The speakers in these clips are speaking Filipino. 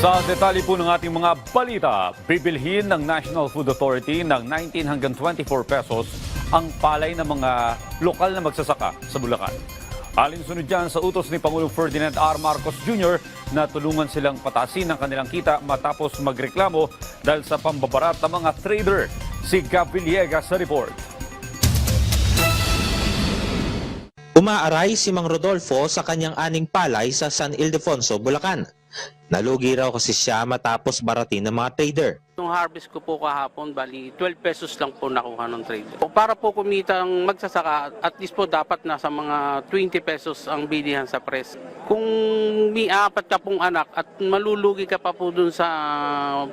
Sa detalye po ng ating mga balita, bibilhin ng National Food Authority ng 19 hanggang 24 pesos ang palay ng mga lokal na magsasaka sa Bulacan. Alinsunod dyan sa utos ni Pangulong Ferdinand R. Marcos Jr. na tulungan silang patasin ang kanilang kita matapos magreklamo dahil sa pambabarat ng mga trader. Si Gab Villegas sa report. Umaaray si Mang Rodolfo sa kanyang aning palay sa San Ildefonso, Bulacan. Nalugi raw kasi siya matapos baratin ng mga trader. Yung harvest ko po kahapon, bali 12 pesos lang po nakuha ng trader. Para po kumita ang magsasaka, at least po dapat nasa mga 20 pesos ang bilihan sa press. Kung may 4 ka pong anak at malulugi ka pa po dun sa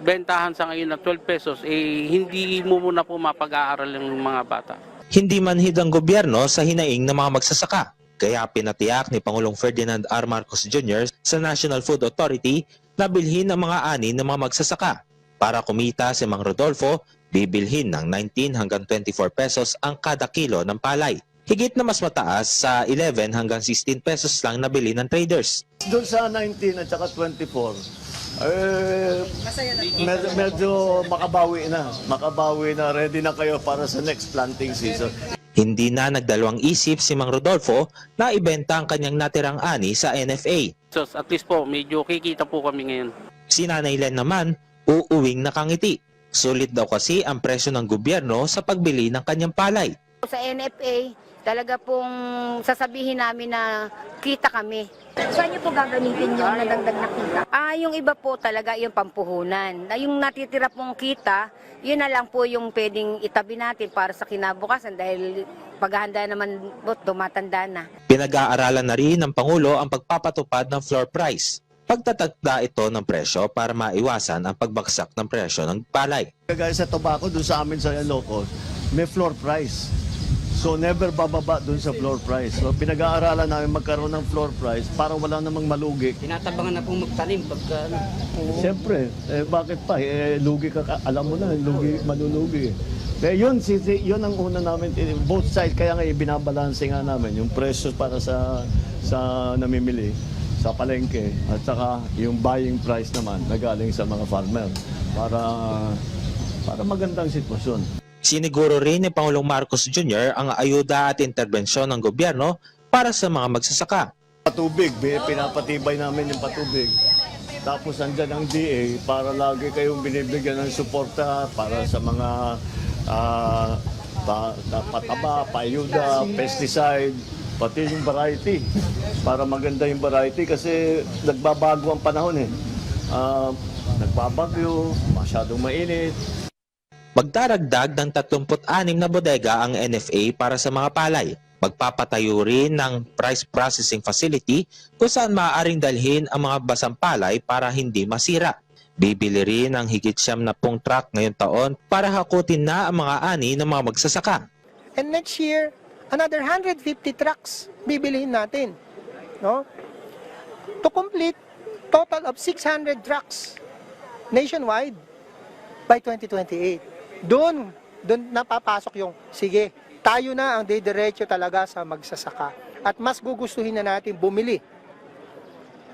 bentahan sa ngayon na 12 pesos, hindi mo muna po mapag-aaral yung mga bata. Hindi manhid ang gobyerno sa hinaing ng mga magsasaka. Kaya pinatiyak ni Pangulong Ferdinand R. Marcos Jr. sa National Food Authority na bilhin ang mga ani ng mga magsasaka. Para kumita si Mang Rodolfo, bibilhin ng 19 hanggang 24 pesos ang kada kilo ng palay. Higit na mas mataas sa 11 hanggang 16 pesos lang nabili ng traders. Doon sa 19 at saka 24, medyo makabawi na. Makabawi na, ready na kayo para sa next planting season. Hindi na nagdalawang isip si Mang Rodolfo na ibenta ang kanyang natirang ani sa NFA. So at least po, medyo kikita po kami ngayon. Si Nanay Len naman, uuwing nakangiti. Sulit daw kasi ang presyo ng gobyerno sa pagbili ng kanyang palay. Sa NFA, talaga pong sasabihin namin na kita kami. Saan niyo po gagamitin yung nadagdag na kita? Yung iba po talaga yung pampuhunan. Yung natitira pong kita, yun na lang po yung pwedeng itabi natin para sa kinabukasan dahil paghahanda naman po, tumatanda na. Pinag-aaralan na rin ng Pangulo ang pagpapatupad ng floor price. Pagtatagda ito ng presyo para maiwasan ang pagbagsak ng presyo ng palay. Kagaya sa tobacco, doon sa amin sa Ilocos, may floor price. So never bababa doon sa floor price. So pinag-aaralan namin magkaroon ng floor price para wala namang malugi. Tinatabangan na pong magtanim pagka... Siyempre, bakit pa? Lugi ka, alam mo na, malulugi. Yun ang una namin, both sides, kaya nga binabalanse nga namin yung presyo para sa namimili sa palengke at saka yung buying price naman na galing sa mga farmer para magandang sitwasyon. Siniguro rin ni Pangulong Marcos Jr. ang ayuda at interbensyon ng gobyerno para sa mga magsasaka. Patubig, pinapatibay namin yung patubig. Tapos andyan ang DA para lagi kayong binibigyan ng suporta para sa mga pataba, payuda, pesticide, pati yung variety. Para maganda yung variety kasi nagbabago ang panahon eh. Nagbabagyo, masyadong mainit. Magdaragdag ng 36 na bodega ang NFA para sa mga palay. Magpapatayo rin ng price processing facility kung saan maaaring dalhin ang mga basang palay para hindi masira. Bibili rin ng higit 70 truck ngayong taon para hakutin na ang mga ani ng mga magsasaka. And next year, another 150 trucks bibilihin natin. No? To complete total of 600 trucks nationwide by 2028. Doon napapasok yung, sige, tayo na ang didiretso talaga sa magsasaka. At mas gugustuhin na natin bumili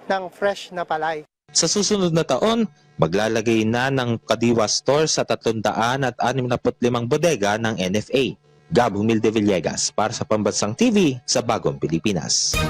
ng fresh na palay. Sa susunod na taon, maglalagay na ng Kadiwa Store sa 365 bodega ng NFA. Gab Humilde Villegas para sa Pambansang TV sa Bagong Pilipinas.